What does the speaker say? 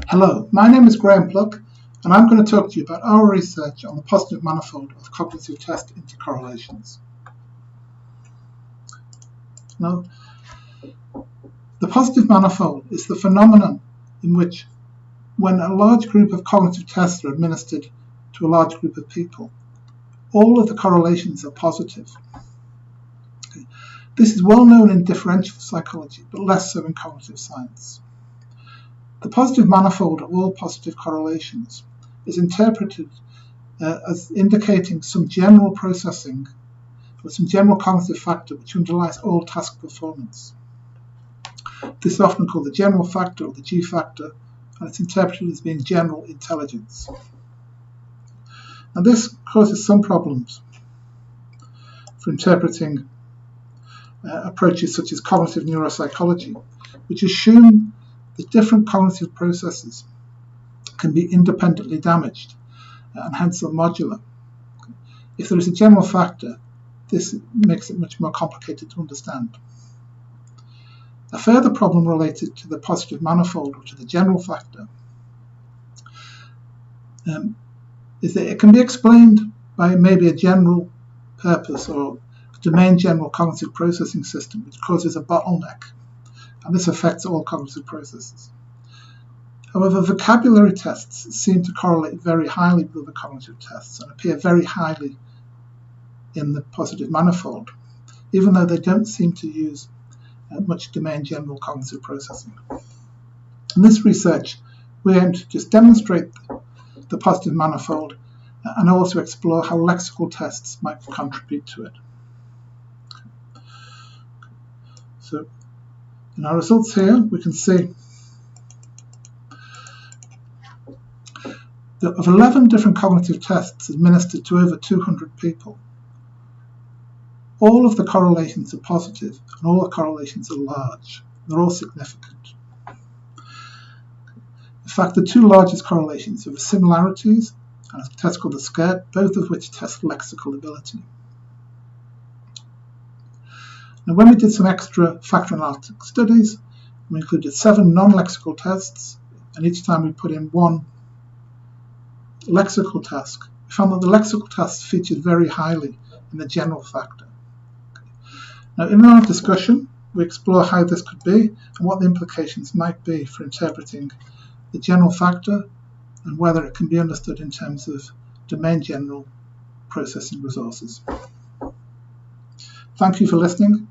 Hello, my name is Graham Pluck, and I'm going to talk to you about our research on the positive manifold of cognitive test intercorrelations. Now, the positive manifold is the phenomenon in which, when a large group of cognitive tests are administered to a large group of people, all of the correlations are positive. This is well known in differential psychology, but less so in cognitive science. The positive manifold of all positive correlations is interpreted as indicating some general processing or some general cognitive factor which underlies all task performance. This is often called the general factor or the G factor, and it's interpreted as being general intelligence. And this causes some problems for interpreting approaches such as cognitive neuropsychology, which assume that different cognitive processes can be independently damaged and hence are modular. If there is a general factor, this makes it much more complicated to understand. A further problem related to the positive manifold or to the general factor is that it can be explained by maybe a general purpose or domain general cognitive processing system which causes a bottleneck, and this affects all cognitive processes. However, vocabulary tests seem to correlate very highly with other cognitive tests and appear very highly in the positive manifold, even though they don't seem to use much domain general cognitive processing. In this research, we aim to just demonstrate the positive manifold and also explore how lexical tests might contribute to it. So, in our results here, we can see that of 11 different cognitive tests administered to over 200 people, all of the correlations are positive and all the correlations are large. They're all significant. In fact, the two largest correlations are the similarities and a test called the SCARE, both of which test lexical ability. Now, when we did some extra factor analytic studies, we included 7 non-lexical tests, and each time we put in one lexical task, we found that the lexical tests featured very highly in the general factor. Now, in our discussion, we explore how this could be and what the implications might be for interpreting the general factor and whether it can be understood in terms of domain general processing resources. Thank you for listening.